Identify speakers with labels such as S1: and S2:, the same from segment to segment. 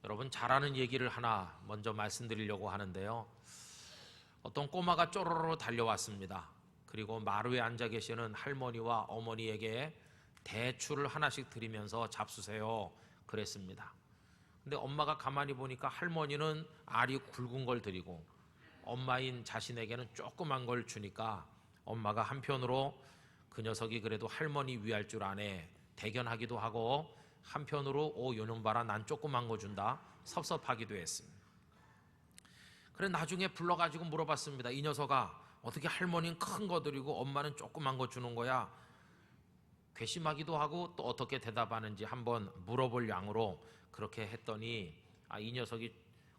S1: 여러분, 잘하는 얘기를 하나 먼저 말씀드리려고 하는데요. 어떤 꼬마가 쪼로로 달려왔습니다. 그리고 마루에 앉아 계시는 할머니와 어머니에게 대추를 하나씩 드리면서 잡수세요 그랬습니다. 근데 엄마가 가만히 보니까 할머니는 알이 굵은 걸 드리고 엄마인 자신에게는 조그만 걸 주니까 엄마가 한편으로 그 녀석이 그래도 할머니 위할 줄 아네 대견하기도 하고, 한편으로 요놈 봐라 난 조그만 거 준다 섭섭하기도 했습니다. 그래 나중에 불러가지고 물어봤습니다. 이 녀석아, 어떻게 할머니는 큰 거 드리고 엄마는 조그만 거 주는 거야? 괘씸하기도 하고 또 어떻게 대답하는지 한번 물어볼 양으로 그렇게 했더니 이 녀석이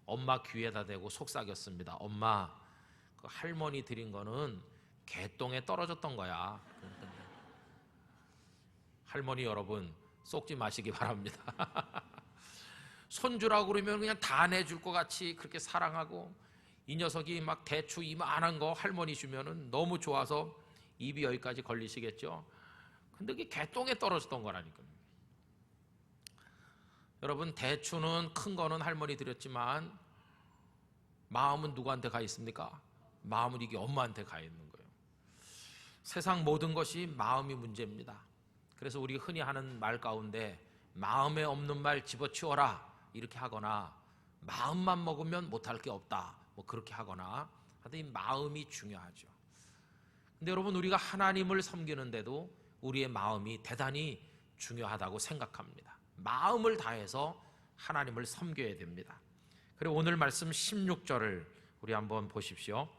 S1: 엄마 귀에다 대고 속삭였습니다. 엄마, 그 할머니 드린 거는 개똥에 떨어졌던 거야. 할머니 여러분, 속지 마시기 바랍니다. 손주라고 그러면 그냥 다 내줄 것 같이 그렇게 사랑하고, 이 녀석이 막 대추 이만한 거 할머니 주면은 너무 좋아서 입이 여기까지 걸리시겠죠. 근데 그게 개똥에 떨어졌던 거라니까요. 여러분, 대추는 큰 거는 할머니 드렸지만 마음은 누구한테 가 있습니까? 마음은 이게 엄마한테 가 있는 거예요. 세상 모든 것이 마음이 문제입니다. 그래서 우리 흔히 하는 말 가운데 마음에 없는 말 집어치워라 이렇게 하거나, 마음만 먹으면 못할 게 없다 뭐 그렇게 하거나, 하여튼 이 마음이 중요하죠. 근데 여러분, 우리가 하나님을 섬기는데도 우리의 마음이 대단히 중요하다고 생각합니다. 마음을 다해서 하나님을 섬겨야 됩니다. 그리고 오늘 말씀 16절을 우리 한번 보십시오.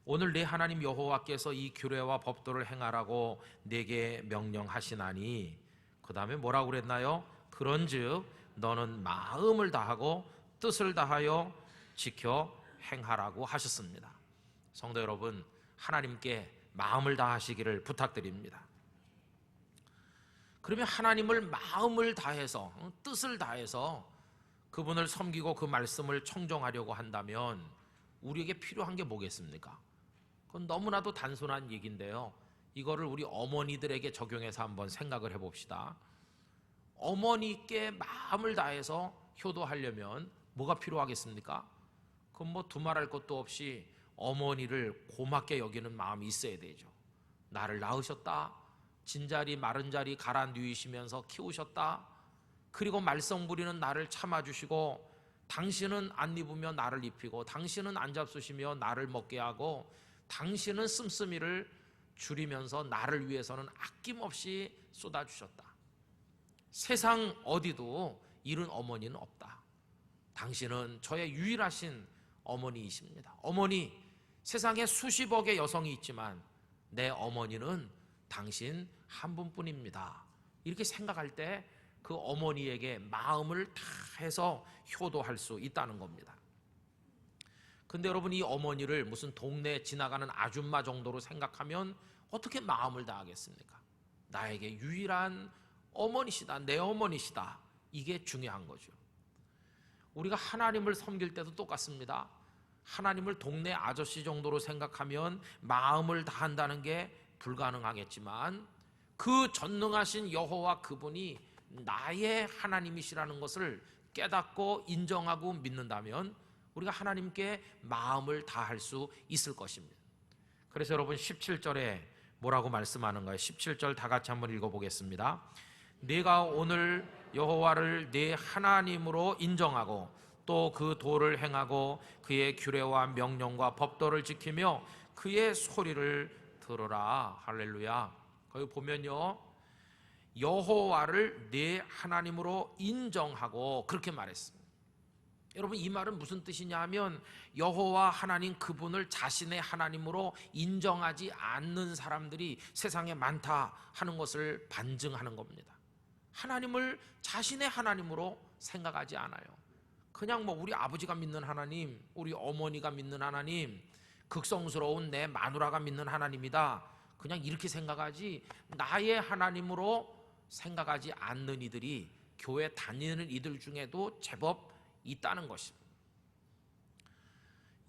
S1: 오늘 내 하나님 여호와께서 이 규례와 법도를 행하라고 내게 명령하시나니, 그 다음에 뭐라고 그랬나요? 그런즉 너는 마음을 다하고 뜻을 다하여 지켜 행하라고 하셨습니다. 성도 여러분, 하나님께 마음을 다하시기를 부탁드립니다. 그러면 하나님을 마음을 다해서, 뜻을 다해서 그분을 섬기고 그 말씀을 청종하려고 한다면 우리에게 필요한 게 뭐겠습니까? 그건 너무나도 단순한 얘기인데요, 이거를 우리 어머니들에게 적용해서 한번 생각을 해봅시다. 어머니께 마음을 다해서 효도하려면 뭐가 필요하겠습니까? 그건 뭐 두말할 것도 없이 어머니를 고맙게 여기는 마음이 있어야 되죠. 나를 낳으셨다, 진자리 마른 자리 갈아 누이시면서 키우셨다, 그리고 말썽 부리는 나를 참아주시고, 당신은 안 입으며 나를 입히고, 당신은 안 잡수시며 나를 먹게 하고, 당신은 씀씀이를 줄이면서 나를 위해서는 아낌없이 쏟아주셨다. 세상 어디도 이런 어머니는 없다. 당신은 저의 유일하신 어머니이십니다. 어머니, 세상에 수십억의 여성이 있지만 내 어머니는 당신 한 분뿐입니다. 이렇게 생각할 때 그 어머니에게 마음을 다해서 효도할 수 있다는 겁니다. 근데 여러분, 이 어머니를 무슨 동네에 지나가는 아줌마 정도로 생각하면 어떻게 마음을 다하겠습니까? 나에게 유일한 어머니시다, 내 어머니시다, 이게 중요한 거죠. 우리가 하나님을 섬길 때도 똑같습니다. 하나님을 동네 아저씨 정도로 생각하면 마음을 다한다는 게 불가능하겠지만, 그 전능하신 여호와 그분이 나의 하나님이시라는 것을 깨닫고 인정하고 믿는다면 우리가 하나님께 마음을 다할 수 있을 것입니다. 그래서 여러분, 17절에 뭐라고 말씀하는가요? 17절 다 같이 한번 읽어보겠습니다. 네가 오늘 여호와를 네 하나님으로 인정하고 또 그 도를 행하고 그의 규례와 명령과 법도를 지키며 그의 소리를 들어라. 할렐루야. 거기 보면요, 여호와를 네 하나님으로 인정하고 그렇게 말했습니다. 여러분, 이 말은 무슨 뜻이냐 하면, 여호와 하나님 그분을 자신의 하나님으로 인정하지 않는 사람들이 세상에 많다 하는 것을 반증하는 겁니다. 하나님을 자신의 하나님으로 생각하지 않아요. 그냥 뭐 우리 아버지가 믿는 하나님, 우리 어머니가 믿는 하나님, 극성스러운 내 마누라가 믿는 하나님이다, 그냥 이렇게 생각하지, 나의 하나님으로 생각하지 않는 이들이 교회 다니는 이들 중에도 제법 있다는 것입니다.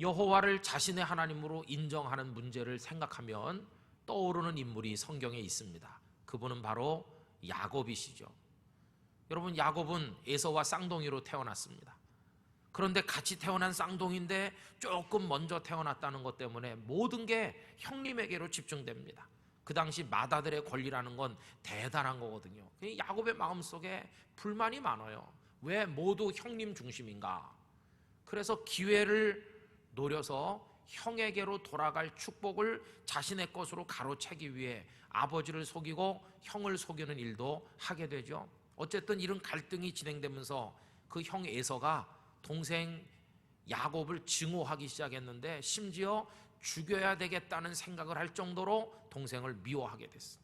S1: 여호와를 자신의 하나님으로 인정하는 문제를 생각하면 떠오르는 인물이 성경에 있습니다. 그분은 바로 야곱이시죠. 여러분, 야곱은 에서와 쌍둥이로 태어났습니다. 그런데 같이 태어난 쌍둥이인데 조금 먼저 태어났다는 것 때문에 모든 게 형님에게로 집중됩니다. 그 당시 맏아들의 권리라는 건 대단한 거거든요. 야곱의 마음속에 불만이 많아요. 왜 모두 형님 중심인가? 그래서 기회를 노려서 형에게로 돌아갈 축복을 자신의 것으로 가로채기 위해 아버지를 속이고 형을 속이는 일도 하게 되죠. 어쨌든 이런 갈등이 진행되면서 그 형 에서가 동생 야곱을 증오하기 시작했는데 심지어 죽여야 되겠다는 생각을 할 정도로 동생을 미워하게 됐어.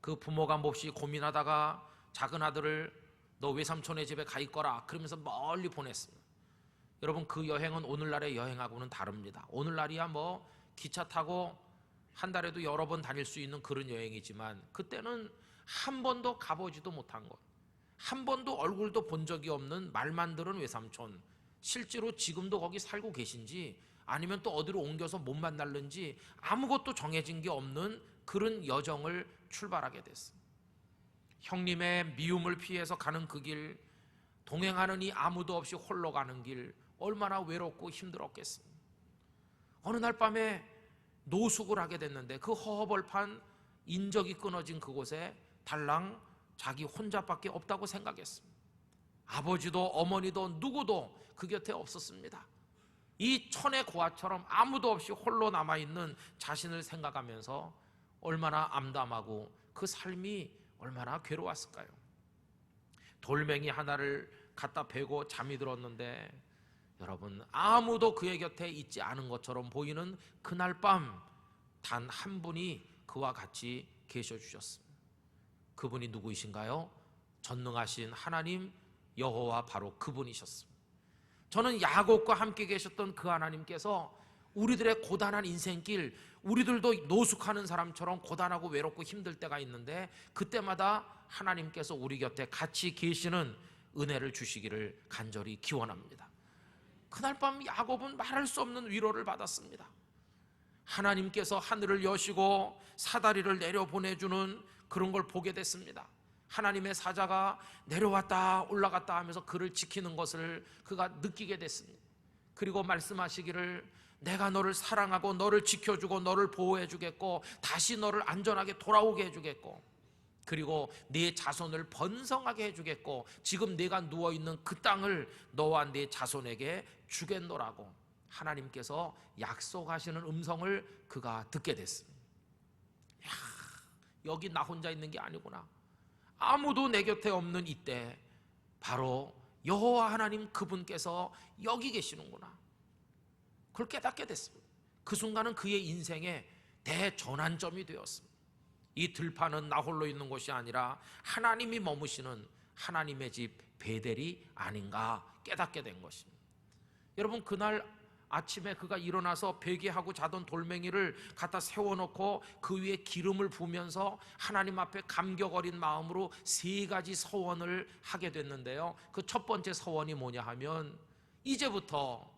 S1: 그 부모가 몹시 고민하다가 작은 아들을 너 외삼촌의 집에 가 있거라 그러면서 멀리 보냈습니다. 여러분, 그 여행은 오늘날의 여행하고는 다릅니다. 오늘날이야 뭐 기차 타고 한 달에도 여러 번 다닐 수 있는 그런 여행이지만 그때는 한 번도 가보지도 못한 것, 한 번도 얼굴도 본 적이 없는 말만 들은 외삼촌, 실제로 지금도 거기 살고 계신지 아니면 또 어디로 옮겨서 못 만날는지 아무것도 정해진 게 없는 그런 여정을 출발하게 됐습니다. 형님의 미움을 피해서 가는 그 길, 동행하는 이 아무도 없이 홀로 가는 길, 얼마나 외롭고 힘들었겠습니까? 어느 날 밤에 노숙을 하게 됐는데 그 허허벌판 인적이 끊어진 그곳에 달랑 자기 혼자밖에 없다고 생각했습니다. 아버지도 어머니도 누구도 그 곁에 없었습니다. 이 천의 고아처럼 아무도 없이 홀로 남아있는 자신을 생각하면서 얼마나 암담하고 그 삶이 얼마나 괴로웠을까요? 돌멩이 하나를 갖다 베고 잠이 들었는데 여러분, 아무도 그의 곁에 있지 않은 것처럼 보이는 그날 밤 단 한 분이 그와 같이 계셔 주셨습니다. 그분이 누구이신가요? 전능하신 하나님 여호와 바로 그분이셨습니다. 저는 야곱과 함께 계셨던 그 하나님께서 우리들의 고단한 인생길, 우리들도 노숙하는 사람처럼 고단하고 외롭고 힘들 때가 있는데 그때마다 하나님께서 우리 곁에 같이 계시는 은혜를 주시기를 간절히 기원합니다. 그날 밤 야곱은 말할 수 없는 위로를 받았습니다. 하나님께서 하늘을 여시고 사다리를 내려보내주는 그런 걸 보게 됐습니다. 하나님의 사자가 내려왔다 올라갔다 하면서 그를 지키는 것을 그가 느끼게 됐습니다. 그리고 말씀하시기를 내가 너를 사랑하고 너를 지켜주고 너를 보호해 주겠고 다시 너를 안전하게 돌아오게 해주겠고 그리고 네 자손을 번성하게 해주겠고 지금 내가 누워있는 그 땅을 너와 네 자손에게 주겠노라고 하나님께서 약속하시는 음성을 그가 듣게 됐습니다. 야, 여기 나 혼자 있는 게 아니구나. 아무도 내 곁에 없는 이때 바로 여호와 하나님 그분께서 여기 계시는구나. 그걸 깨닫게 됐습니다. 그 순간은 그의 인생의 대전환점이 되었습니다. 이 들판은 나 홀로 있는 곳이 아니라 하나님이 머무시는 하나님의 집 베델이 아닌가 깨닫게 된 것입니다. 여러분, 그날 아침에 그가 일어나서 베개하고 자던 돌멩이를 갖다 세워놓고 그 위에 기름을 부으면서 하나님 앞에 감격 어린 마음으로 3가지 서원을 하게 됐는데요. 그 첫 번째 서원이 뭐냐 하면 이제부터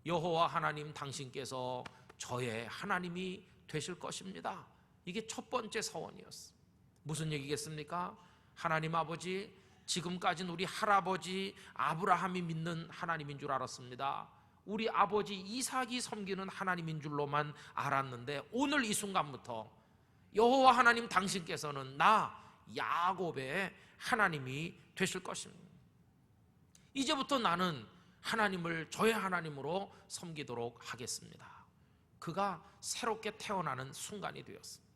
S1: 여호와 하나님 당신께서 저의 하나님이 되실 것입니다. 이게 첫 번째 서원이었어요. 무슨 얘기겠습니까? 하나님 아버지, 지금까지는 우리 할아버지 아브라함이 믿는 하나님인 줄 알았습니다. 우리 아버지 이삭이 섬기는 하나님인 줄로만 알았는데 오늘 이 순간부터 여호와 하나님 당신께서는 나 야곱의 하나님이 되실 것입니다. 이제부터 나는 하나님을 저의 하나님으로 섬기도록 하겠습니다. 그가 새롭게 태어나는 순간이 되었습니다.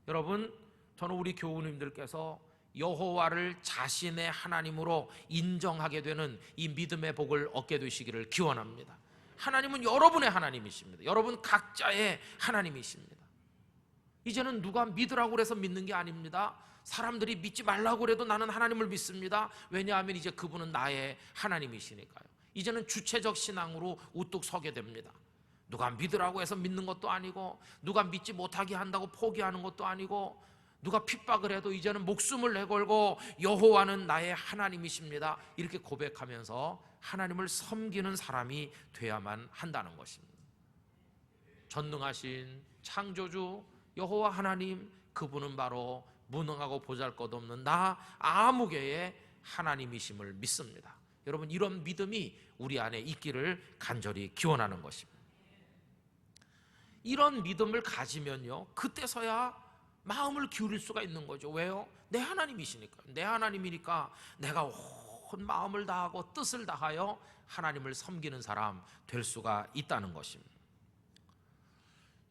S1: 여러분, 저는 우리 교우님들께서 여호와를 자신의 하나님으로 인정하게 되는 이 믿음의 복을 얻게 되시기를 기원합니다. 하나님은 여러분의 하나님이십니다. 여러분 각자의 하나님이십니다. 이제는 누가 믿으라고 해서 믿는 게 아닙니다. 사람들이 믿지 말라고 해도 나는 하나님을 믿습니다. 왜냐하면 이제 그분은 나의 하나님이시니까요. 이제는 주체적 신앙으로 우뚝 서게 됩니다. 누가 믿으라고 해서 믿는 것도 아니고 누가 믿지 못하게 한다고 포기하는 것도 아니고 누가 핍박을 해도 이제는 목숨을 내걸고 여호와는 나의 하나님이십니다. 이렇게 고백하면서 하나님을 섬기는 사람이 돼야만 한다는 것입니다. 전능하신 창조주 여호와 하나님, 그분은 바로 무능하고 보잘것없는 나 아무개의 하나님이심을 믿습니다. 여러분, 이런 믿음이 우리 안에 있기를 간절히 기원하는 것입니다. 이런 믿음을 가지면요, 그때서야 마음을 기울일 수가 있는 거죠. 왜요? 내 하나님이시니까. 내 하나님이니까 내가 온 마음을 다하고 뜻을 다하여 하나님을 섬기는 사람 될 수가 있다는 것입니다.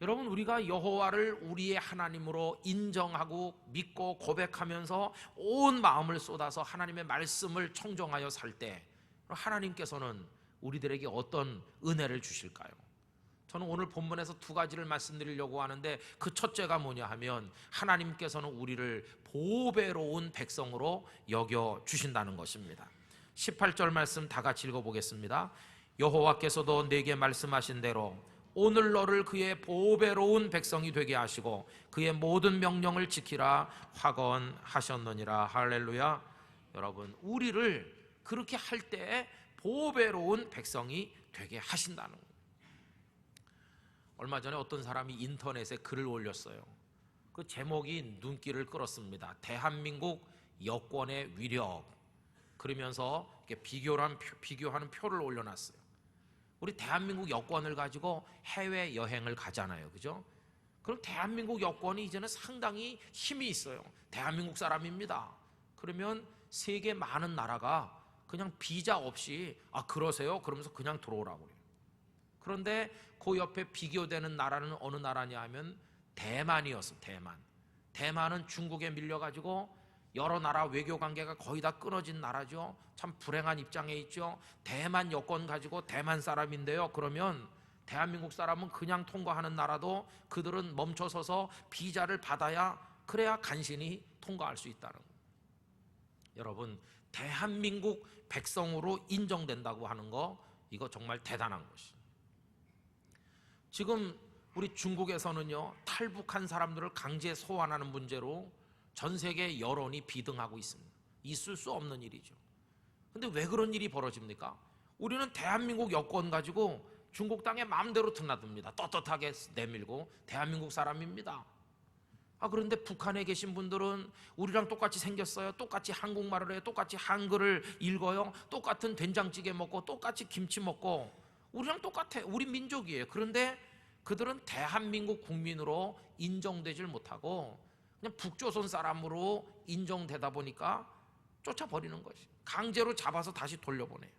S1: 여러분, 우리가 여호와를 우리의 하나님으로 인정하고 믿고 고백하면서 온 마음을 쏟아서 하나님의 말씀을 청정하여 살 때 하나님께서는 우리들에게 어떤 은혜를 주실까요? 저는 오늘 본문에서 두 가지를 말씀드리려고 하는데, 그 첫째가 뭐냐 하면 하나님께서는 우리를 보배로운 백성으로 여겨 주신다는 것입니다. 18절 말씀 다 같이 읽어보겠습니다. 여호와께서도 내게 말씀하신 대로 오늘 너를 그의 보배로운 백성이 되게 하시고 그의 모든 명령을 지키라 확언하셨느니라. 할렐루야. 여러분, 우리를 그렇게 할 때 보배로운 백성이 되게 하신다는 거예요. 얼마 전에 어떤 사람이 인터넷에 글을 올렸어요. 그 제목이 눈길을 끌었습니다. 대한민국 여권의 위력. 그러면서 이렇게 비교하는 표를 올려놨어요. 우리 대한민국 여권을 가지고 해외 여행을 가잖아요, 그죠? 그럼 대한민국 여권이 이제는 상당히 힘이 있어요. 대한민국 사람입니다. 그러면 세계 많은 나라가 그냥 비자 없이 그러세요? 그러면서 그냥 들어오라고 그래요. 그런데 그 옆에 비교되는 나라는 어느 나라냐 하면 대만이었어요. 대만은 중국에 밀려가지고 여러 나라 외교 관계가 거의 다 끊어진 나라죠. 참 불행한 입장에 있죠. 대만 여권 가지고 대만 사람인데요, 그러면 대한민국 사람은 그냥 통과하는 나라도 그들은 멈춰서서 비자를 받아야, 그래야 간신히 통과할 수 있다는 거예요. 여러분, 대한민국 백성으로 인정된다고 하는 거, 이거 정말 대단한 것이에요. 지금 우리 중국에서는요, 탈북한 사람들을 강제 소환하는 문제로 전 세계 여론이 비등하고 있습니다. 있을 수 없는 일이죠. 근데 왜 그런 일이 벌어집니까? 우리는 대한민국 여권 가지고 중국 땅에 마음대로 드나듭니다. 떳떳하게 내밀고 대한민국 사람입니다. 그런데 북한에 계신 분들은 우리랑 똑같이 생겼어요. 똑같이 한국말을 해요. 똑같이 한글을 읽어요. 똑같은 된장찌개 먹고 똑같이 김치 먹고 우리랑 똑같아. 우리 민족이에요. 그런데 그들은 대한민국 국민으로 인정되질 못하고 그냥 북조선 사람으로 인정되다 보니까 쫓아버리는 것이, 강제로 잡아서 다시 돌려보내요.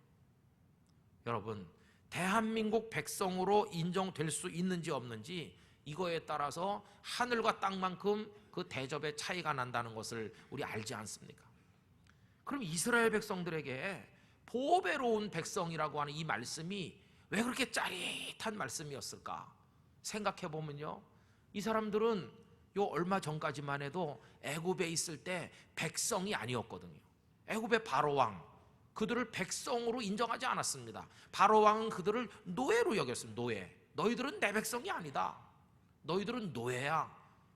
S1: 여러분, 대한민국 백성으로 인정될 수 있는지 없는지, 이거에 따라서 하늘과 땅만큼 그 대접의 차이가 난다는 것을 우리 알지 않습니까? 그럼 이스라엘 백성들에게 보배로운 백성이라고 하는 이 말씀이 왜 그렇게 짜릿한 말씀이었을까? 생각해 보면요, 이 사람들은 요 얼마 전까지만 해도 애굽에 있을 때 백성이 아니었거든요. 애굽의 바로왕, 그들을 백성으로 인정하지 않았습니다. 바로왕은 그들을 노예로 여겼습니다. 노예. 너희들은 내 백성이 아니다. 너희들은 노예야.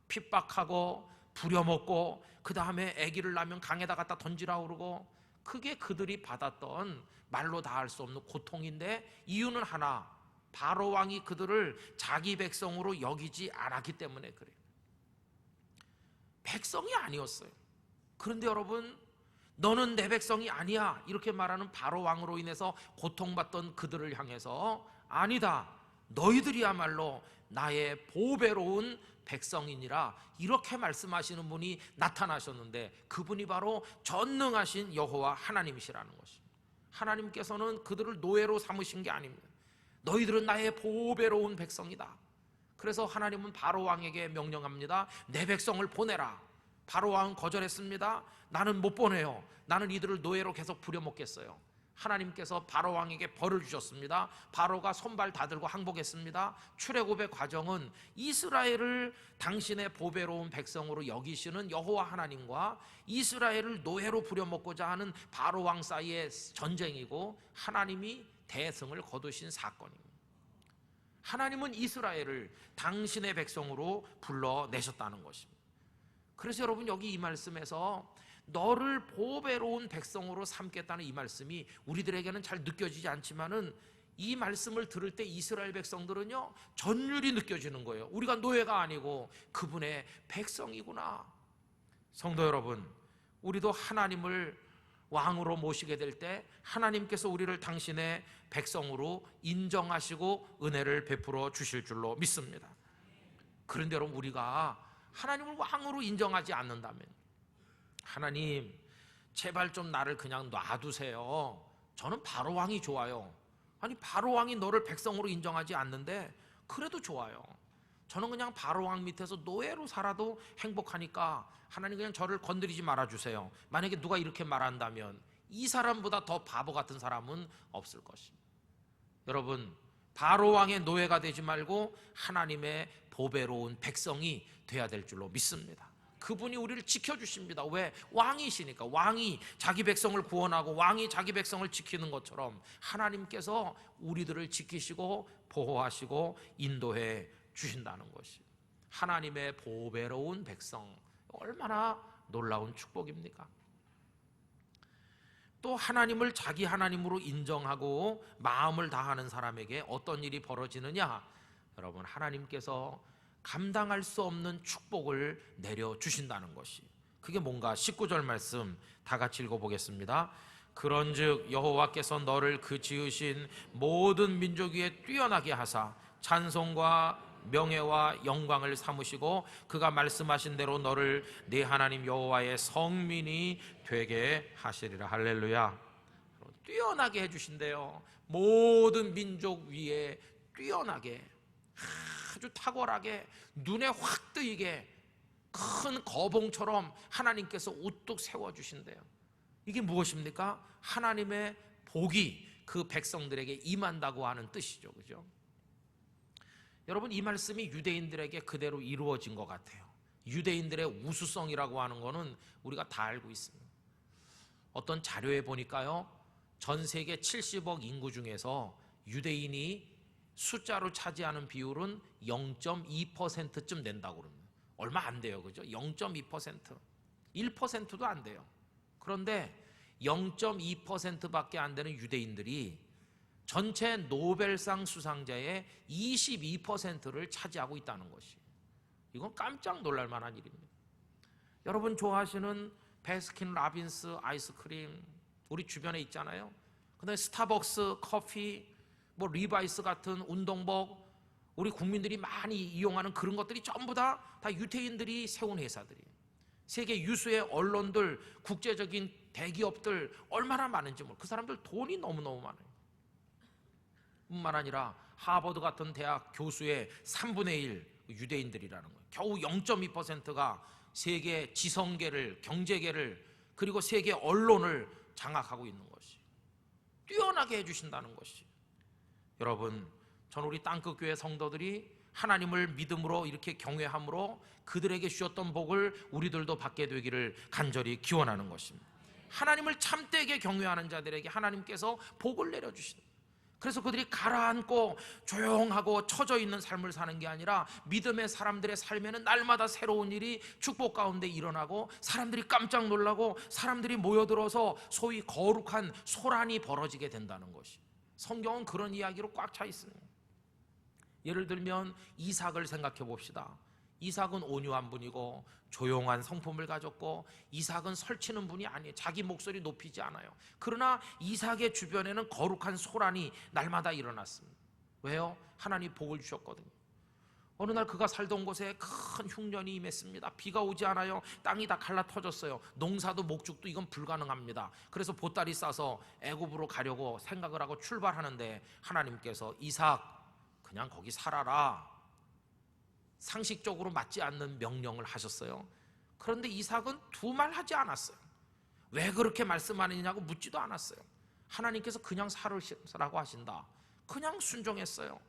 S1: 핍박하고 부려먹고 그 다음에 아기를 낳으면 강에다 갖다 던지라고 그러고, 그게 그들이 받았던 말로 다 할 수 없는 고통인데, 이유는 하나, 바로왕이 그들을 자기 백성으로 여기지 않았기 때문에 그래요. 백성이 아니었어요. 그런데 여러분, 너는 내 백성이 아니야 이렇게 말하는 바로왕으로 인해서 고통받던 그들을 향해서, 아니다, 너희들이야말로 나의 보배로운 백성이니라, 이렇게 말씀하시는 분이 나타나셨는데, 그분이 바로 전능하신 여호와 하나님이시라는 것입니다. 하나님께서는 그들을 노예로 삼으신 게 아닙니다. 너희들은 나의 보배로운 백성이다. 그래서 하나님은 바로왕에게 명령합니다. 내 백성을 보내라. 바로왕은 거절했습니다. 나는 못 보내요. 나는 이들을 노예로 계속 부려먹겠어요. 하나님께서 바로왕에게 벌을 주셨습니다. 바로가 손발 다 들고 항복했습니다. 출애굽의 과정은 이스라엘을 당신의 보배로운 백성으로 여기시는 여호와 하나님과 이스라엘을 노예로 부려먹고자 하는 바로왕 사이의 전쟁이고, 하나님이 대승을 거두신 사건입니다. 하나님은 이스라엘을 당신의 백성으로 불러내셨다는 것입니다. 그래서 여러분, 여기 이 말씀에서 너를 보배로운 백성으로 삼겠다는 이 말씀이 우리들에게는 잘 느껴지지 않지만은, 이 말씀을 들을 때 이스라엘 백성들은요, 전율이 느껴지는 거예요. 우리가 노예가 아니고 그분의 백성이구나. 성도 여러분, 우리도 하나님을 왕으로 모시게 될 때 하나님께서 우리를 당신의 백성으로 인정하시고 은혜를 베풀어 주실 줄로 믿습니다. 그런데 여러분, 우리가 하나님을 왕으로 인정하지 않는다면, 하나님 제발 좀 나를 그냥 놔두세요, 저는 바로 왕이 좋아요. 아니, 바로 왕이 너를 백성으로 인정하지 않는데 그래도 좋아요. 저는 그냥 바로 왕 밑에서 노예로 살아도 행복하니까 하나님 그냥 저를 건드리지 말아주세요. 만약에 누가 이렇게 말한다면 이 사람보다 더 바보 같은 사람은 없을 것입니다. 여러분, 바로 왕의 노예가 되지 말고 하나님의 보배로운 백성이 돼야 될 줄로 믿습니다. 그분이 우리를 지켜주십니다. 왜? 왕이시니까. 왕이 자기 백성을 구원하고 왕이 자기 백성을 지키는 것처럼 하나님께서 우리들을 지키시고 보호하시고 인도해 주신다는 것이 하나님의 보배로운 백성, 얼마나 놀라운 축복입니까? 또 하나님을 자기 하나님으로 인정하고 마음을 다하는 사람에게 어떤 일이 벌어지느냐? 여러분, 하나님께서 감당할 수 없는 축복을 내려주신다는 것이, 그게 뭔가 19절 말씀 다 같이 읽어보겠습니다. 그런즉 여호와께서 너를 그 지으신 모든 민족 위에 뛰어나게 하사 찬송과 명예와 영광을 삼으시고 그가 말씀하신 대로 너를 네 하나님 여호와의 성민이 되게 하시리라. 할렐루야. 뛰어나게 해주신대요. 모든 민족 위에 뛰어나게, 아주 탁월하게, 눈에 확 뜨이게 큰 거봉처럼 하나님께서 우뚝 세워주신대요. 이게 무엇입니까? 하나님의 복이 그 백성들에게 임한다고 하는 뜻이죠. 그죠? 여러분, 이 말씀이 유대인들에게 그대로 이루어진 것 같아요. 유대인들의 우수성이라고 하는 거는 우리가 다 알고 있습니다. 어떤 자료에 보니까요, 전 세계 70억 인구 중에서 유대인이 숫자로 차지하는 비율은 0.2%쯤 된다고 그럽니다. 얼마 안 돼요. 그죠? 0.2%, 1%도 안 돼요. 그런데 0.2%밖에 안 되는 유대인들이 전체 노벨상 수상자의 22%를 차지하고 있다는 것이, 이건 깜짝 놀랄 만한 일입니다. 여러분 좋아하시는 베스킨 라빈스 아이스크림 우리 주변에 있잖아요. 그다음에 스타벅스 커피, 뭐 리바이스 같은 운동복, 우리 국민들이 많이 이용하는 그런 것들이 전부 다 유대인들이 세운 회사들이에요. 세계 유수의 언론들, 국제적인 대기업들 얼마나 많은지 모르고, 그 사람들 돈이 너무너무 많아요. 뿐만 아니라 하버드 같은 대학 교수의 3분의 1 유대인들이라는 거예요. 겨우 0.2%가 세계 지성계를, 경제계를, 그리고 세계 언론을 장악하고 있는 것이, 뛰어나게 해주신다는 것이. 여러분, 저는 우리 땅끝교회 성도들이 하나님을 믿음으로 이렇게 경외함으로 그들에게 주셨던 복을 우리들도 받게 되기를 간절히 기원하는 것입니다. 하나님을 참되게 경외하는 자들에게 하나님께서 복을 내려주신다. 그래서 그들이 가라앉고 조용하고 처져 있는 삶을 사는 게 아니라 믿음의 사람들의 삶에는 날마다 새로운 일이 축복 가운데 일어나고, 사람들이 깜짝 놀라고 사람들이 모여들어서 소위 거룩한 소란이 벌어지게 된다는 것이, 성경은 그런 이야기로 꽉 차 있습니다. 예를 들면 이삭을 생각해 봅시다. 이삭은 온유한 분이고 조용한 성품을 가졌고, 이삭은 설치는 분이 아니에요. 자기 목소리 높이지 않아요. 그러나 이삭의 주변에는 거룩한 소란이 날마다 일어났습니다. 왜요? 하나님 복을 주셨거든요. 어느 날 그가 살던 곳에 큰 흉년이 임했습니다. 비가 오지 않아요. 땅이 다 갈라터졌어요. 농사도 목축도 이건 불가능합니다. 그래서 보따리 싸서 애굽으로 가려고 생각을 하고 출발하는데 하나님께서 이삭 그냥 거기 살아라, 상식적으로 맞지 않는 명령을 하셨어요. 그런데 이삭은 두 말 하지 않았어요. 왜 그렇게 말씀하느냐고 묻지도 않았어요. 하나님께서 그냥 살으라고 하신다. 그냥 순종했어요.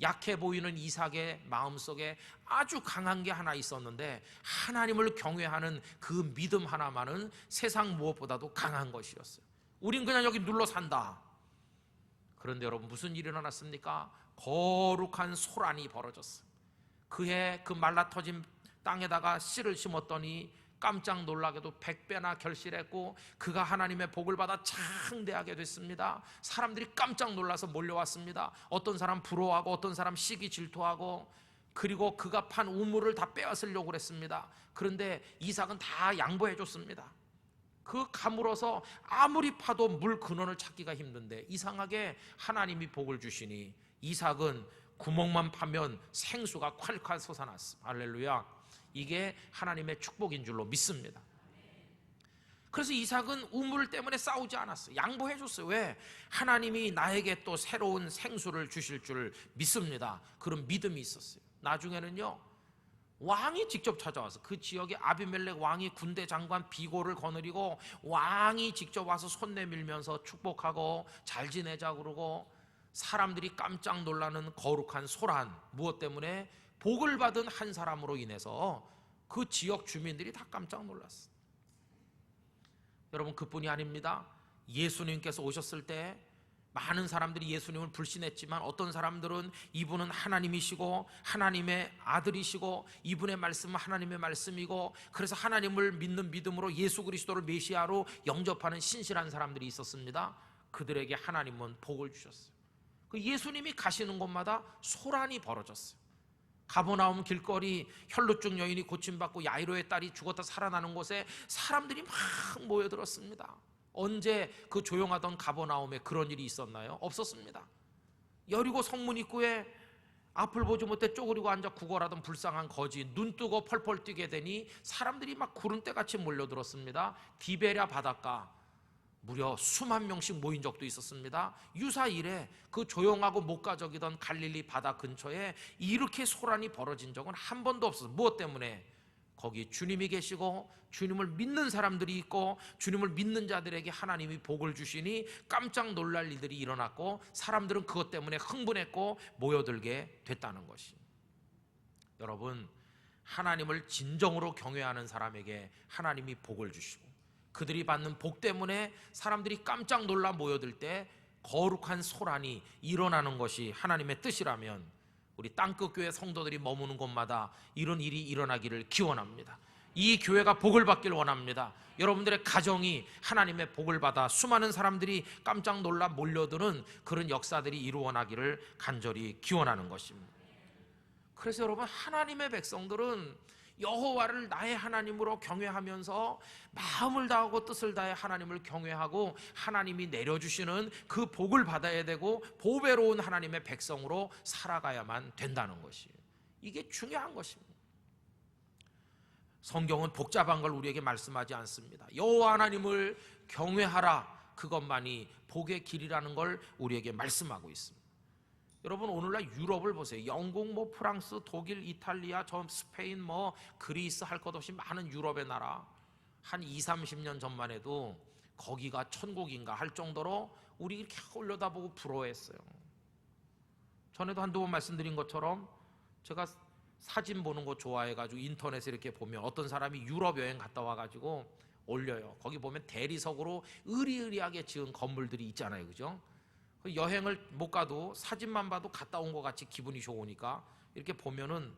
S1: 약해 보이는 이삭의 마음속에 아주 강한 게 하나 있었는데, 하나님을 경외하는 그 믿음 하나만은 세상 무엇보다도 강한 것이었어요. 우린 그냥 여기 눌러 산다. 그런데 여러분, 무슨 일이 일어났습니까? 거룩한 소란이 벌어졌어요. 그해 그 말라터진 땅에다가 씨를 심었더니 깜짝 놀라게도 100배나 결실했고, 그가 하나님의 복을 받아 창대하게 됐습니다. 사람들이 깜짝 놀라서 몰려왔습니다. 어떤 사람 부러워하고, 어떤 사람 시기 질투하고, 그리고 그가 판 우물을 다 빼앗으려고 그랬습니다. 그런데 이삭은 다 양보해 줬습니다. 그 가물어서 아무리 파도 물 근원을 찾기가 힘든데 이상하게 하나님이 복을 주시니 이삭은 구멍만 파면 생수가 콸콸 솟아났습니다. 할렐루야. 이게 하나님의 축복인 줄로 믿습니다. 그래서 이삭은 우물 때문에 싸우지 않았어요. 양보해 줬어요. 왜? 하나님이 나에게 또 새로운 생수를 주실 줄 믿습니다. 그런 믿음이 있었어요. 나중에는요, 왕이 직접 찾아와서 그 지역에 아비멜렉 왕이 군대 장관 비고를 거느리고 왕이 직접 와서 손 내밀면서 축복하고 잘 지내자 그러고, 사람들이 깜짝 놀라는 거룩한 소란, 무엇 때문에? 복을 받은 한 사람으로 인해서 그 지역 주민들이 다 깜짝 놀랐어요. 여러분, 그뿐이 아닙니다. 예수님께서 오셨을 때 많은 사람들이 예수님을 불신했지만 어떤 사람들은 이분은 하나님이시고 하나님의 아들이시고 이분의 말씀은 하나님의 말씀이고, 그래서 하나님을 믿는 믿음으로 예수 그리스도를 메시아로 영접하는 신실한 사람들이 있었습니다. 그들에게 하나님은 복을 주셨어요. 그 예수님이 가시는 곳마다 소란이 벌어졌어요. 가버나움 길거리 혈루증 여인이 고침받고 야이로의 딸이 죽었다 살아나는 곳에 사람들이 막 모여들었습니다. 언제 그 조용하던 가버나움에 그런 일이 있었나요? 없었습니다. 여리고 성문 입구에 앞을 보지 못해 쪼그리고 앉아 구걸하던 불쌍한 거지 눈뜨고 펄펄 뛰게 되니 사람들이 막 구름대같이 몰려들었습니다. 디베랴 바닷가 무려 수만 명씩 모인 적도 있었습니다. 유사일에 그 조용하고 목가적이던 갈릴리 바다 근처에 이렇게 소란이 벌어진 적은 한 번도 없었어요. 무엇 때문에? 거기 주님이 계시고 주님을 믿는 사람들이 있고 주님을 믿는 자들에게 하나님이 복을 주시니 깜짝 놀랄 일들이 일어났고 사람들은 그것 때문에 흥분했고 모여들게 됐다는 것이. 여러분, 하나님을 진정으로 경외하는 사람에게 하나님이 복을 주시고 그들이 받는 복 때문에 사람들이 깜짝 놀라 모여들 때 거룩한 소란이 일어나는 것이 하나님의 뜻이라면 우리 땅끝교회 성도들이 머무는 곳마다 이런 일이 일어나기를 기원합니다. 이 교회가 복을 받길 원합니다. 여러분들의 가정이 하나님의 복을 받아 수많은 사람들이 깜짝 놀라 몰려드는 그런 역사들이 이루어나기를 간절히 기원하는 것입니다. 그래서 여러분, 하나님의 백성들은 여호와를 나의 하나님으로 경외하면서 마음을 다하고 뜻을 다해 하나님을 경외하고 하나님이 내려주시는 그 복을 받아야 되고 보배로운 하나님의 백성으로 살아가야만 된다는 것이에요. 이게 중요한 것입니다. 성경은 복잡한 걸 우리에게 말씀하지 않습니다. 여호와 하나님을 경외하라, 그것만이 복의 길이라는 걸 우리에게 말씀하고 있습니다. 여러분, 오늘날 유럽을 보세요. 영국, 프랑스, 독일, 이탈리아, 스페인, 그리스 할 것 없이 많은 유럽의 나라, 한 20-30년 전만 해도 거기가 천국인가 할 정도로 우리 이렇게 올려다보고 부러워했어요. 전에도 한두 번 말씀드린 것처럼 제가 사진 보는 거 좋아해가지고 인터넷에 이렇게 보면 어떤 사람이 유럽 여행 갔다 와가지고 올려요. 거기 보면 대리석으로 으리으리하게 지은 건물들이 있잖아요, 그죠? 여행을 못 가도 사진만 봐도 갔다 온 것 같이 기분이 좋으니까 이렇게 보면은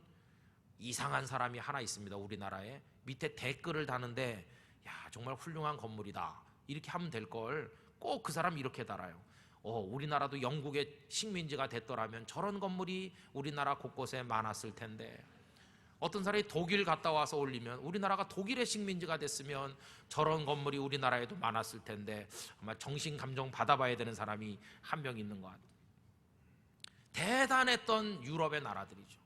S1: 이상한 사람이 하나 있습니다. 우리나라에 밑에 댓글을 다는데, 야, 정말 훌륭한 건물이다, 이렇게 하면 될 걸 꼭 그 사람 이렇게 달아요. 우리나라도 영국의 식민지가 됐더라면 저런 건물이 우리나라 곳곳에 많았을 텐데. 어떤 사람이 독일 갔다 와서 올리면 우리나라가 독일의 식민지가 됐으면 저런 건물이 우리나라에도 많았을 텐데. 아마 정신 감정 받아봐야 되는 사람이 한 명 있는 것 같아요. 대단했던 유럽의 나라들이죠.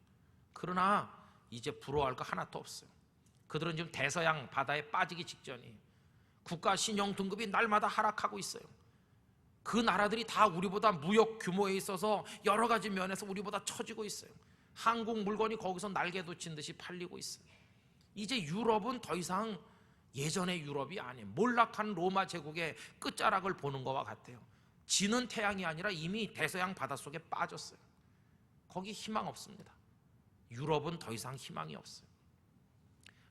S1: 그러나 이제 부러워할 거 하나도 없어요. 그들은 지금 대서양 바다에 빠지기 직전이에요. 국가 신용 등급이 날마다 하락하고 있어요. 그 나라들이 다 우리보다 무역 규모에 있어서 여러 가지 면에서 우리보다 처지고 있어요. 한국 물건이 거기서 날개도 친 듯이 팔리고 있어요. 이제 유럽은 더 이상 예전의 유럽이 아니에요. 몰락한 로마 제국의 끝자락을 보는 것과 같아요. 지는 태양이 아니라 이미 대서양 바닷속에 빠졌어요. 거기 희망 없습니다. 유럽은 더 이상 희망이 없어요.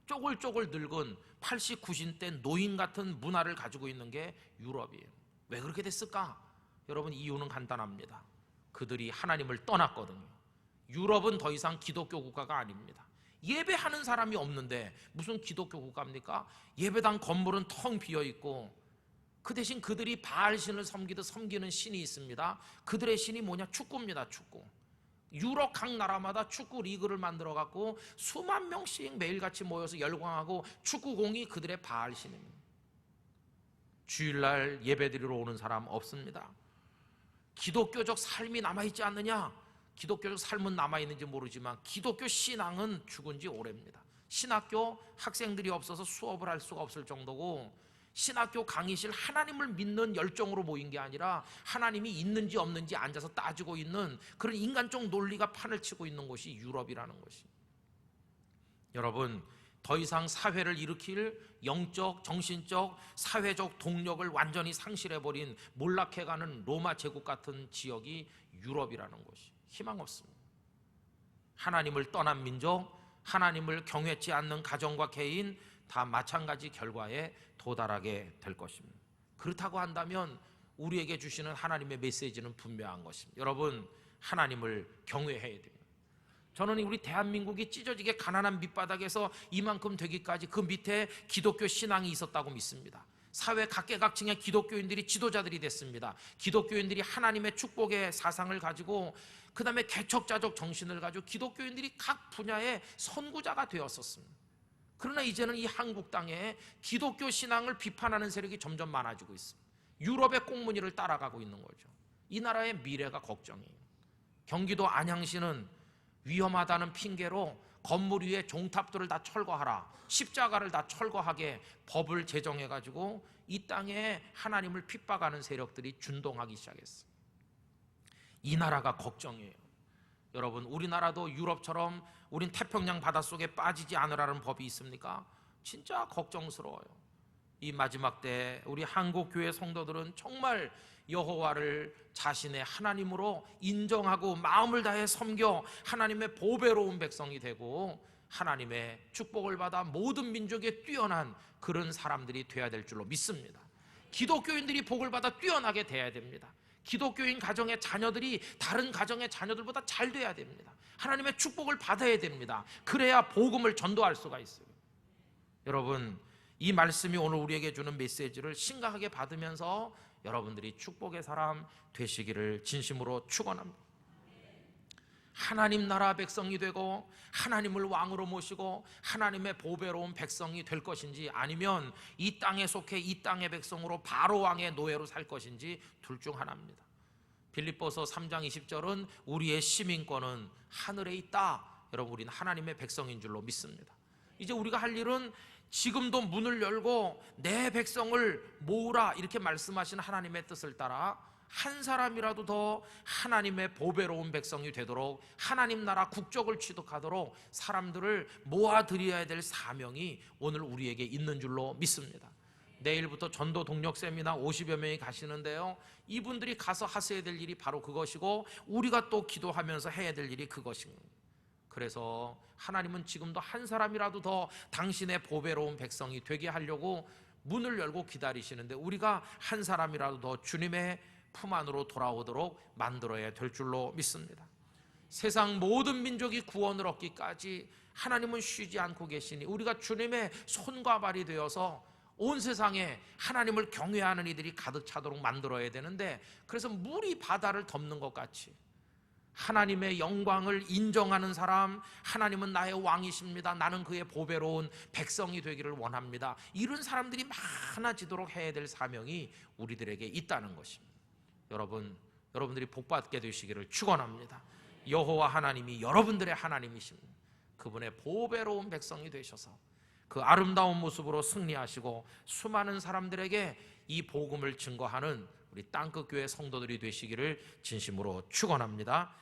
S1: 쪼글쪼글 늙은 80, 90대 노인 같은 문화를 가지고 있는 게 유럽이에요. 왜 그렇게 됐을까? 여러분, 이유는 간단합니다. 그들이 하나님을 떠났거든요. 유럽은 더 이상 기독교 국가가 아닙니다. 예배하는 사람이 없는데 무슨 기독교 국가입니까? 예배당 건물은 텅 비어있고 그 대신 그들이 바알신을 섬기듯 섬기는 신이 있습니다. 그들의 신이 뭐냐? 축구입니다. 축구. 유럽 각 나라마다 축구 리그를 만들어 갖고 수만 명씩 매일같이 모여서 열광하고 축구공이 그들의 바알신입니다. 주일날 예배드리러 오는 사람 없습니다. 기독교적 삶이 남아있지 않느냐? 기독교적 삶은 남아있는지 모르지만 기독교 신앙은 죽은 지 오래입니다. 신학교 학생들이 없어서 수업을 할 수가 없을 정도고, 신학교 강의실 하나님을 믿는 열정으로 모인 게 아니라 하나님이 있는지 없는지 앉아서 따지고 있는 그런 인간적 논리가 판을 치고 있는 곳이 유럽이라는 것이. 여러분, 더 이상 사회를 일으킬 영적, 정신적, 사회적 동력을 완전히 상실해버린 몰락해가는 로마 제국 같은 지역이 유럽이라는 것이 희망 없습니다. 하나님을 떠난 민족, 하나님을 경외치 않는 가정과 개인 다 마찬가지 결과에 도달하게 될 것입니다. 그렇다고 한다면 우리에게 주시는 하나님의 메시지는 분명한 것입니다. 여러분, 하나님을 경외해야 됩니다. 저는 우리 대한민국이 찢어지게 가난한 밑바닥에서 이만큼 되기까지 그 밑에 기독교 신앙이 있었다고 믿습니다. 사회 각계각층의 기독교인들이 지도자들이 됐습니다. 기독교인들이 하나님의 축복의 사상을 가지고 그 다음에 개척자적 정신을 가지고 기독교인들이 각 분야의 선구자가 되었었습니다. 그러나 이제는 이 한국 땅에 기독교 신앙을 비판하는 세력이 점점 많아지고 있습니다. 유럽의 꽁무니를 따라가고 있는 거죠. 이 나라의 미래가 걱정이에요. 경기도 안양시는 위험하다는 핑계로 건물 위에 종탑들을 다 철거하라, 십자가를 다 철거하게 법을 제정해가지고 이 땅에 하나님을 핍박하는 세력들이 준동하기 시작했어요. 이 나라가 걱정이에요. 여러분, 우리나라도 유럽처럼 우린 태평양 바닷속에 빠지지 않으라는 법이 있습니까? 진짜 걱정스러워요. 이 마지막 때 우리 한국교회 성도들은 정말 여호와를 자신의 하나님으로 인정하고 마음을 다해 섬겨 하나님의 보배로운 백성이 되고 하나님의 축복을 받아 모든 민족에 뛰어난 그런 사람들이 되어야 될 줄로 믿습니다. 기독교인들이 복을 받아 뛰어나게 돼야 됩니다. 기독교인 가정의 자녀들이 다른 가정의 자녀들보다 잘 돼야 됩니다. 하나님의 축복을 받아야 됩니다. 그래야 복음을 전도할 수가 있어요. 여러분, 이 말씀이 오늘 우리에게 주는 메시지를 심각하게 받으면서 여러분들이 축복의 사람 되시기를 진심으로 축원합니다. 하나님 나라 백성이 되고 하나님을 왕으로 모시고 하나님의 보배로운 백성이 될 것인지, 아니면 이 땅에 속해 이 땅의 백성으로 바로 왕의 노예로 살 것인지 둘 중 하나입니다. 빌립보서 3장 20절은 우리의 시민권은 하늘에 있다. 여러분, 우리는 하나님의 백성인 줄로 믿습니다. 이제 우리가 할 일은 지금도 문을 열고 내 백성을 모으라 이렇게 말씀하신 하나님의 뜻을 따라 한 사람이라도 더 하나님의 보배로운 백성이 되도록, 하나님 나라 국적을 취득하도록 사람들을 모아드려야 될 사명이 오늘 우리에게 있는 줄로 믿습니다. 내일부터 전도 동력 세미나 50여 명이 가시는데요, 이분들이 가서 하셔야 될 일이 바로 그것이고 우리가 또 기도하면서 해야 될 일이 그것입니다. 그래서 하나님은 지금도 한 사람이라도 더 당신의 보배로운 백성이 되게 하려고 문을 열고 기다리시는데, 우리가 한 사람이라도 더 주님의 품 안으로 돌아오도록 만들어야 될 줄로 믿습니다. 세상 모든 민족이 구원을 얻기까지 하나님은 쉬지 않고 계시니 우리가 주님의 손과 발이 되어서 온 세상에 하나님을 경외하는 이들이 가득 차도록 만들어야 되는데, 그래서 물이 바다를 덮는 것 같이 하나님의 영광을 인정하는 사람, 하나님은 나의 왕이십니다, 나는 그의 보배로운 백성이 되기를 원합니다, 이런 사람들이 많아지도록 해야 될 사명이 우리들에게 있다는 것입니다. 여러분들이 복받게 되시기를 축원합니다. 여호와 하나님이 여러분들의 하나님이십니다. 그분의 보배로운 백성이 되셔서 그 아름다운 모습으로 승리하시고 수많은 사람들에게 이 복음을 증거하는 우리 땅끝 교회 성도들이 되시기를 진심으로 축원합니다.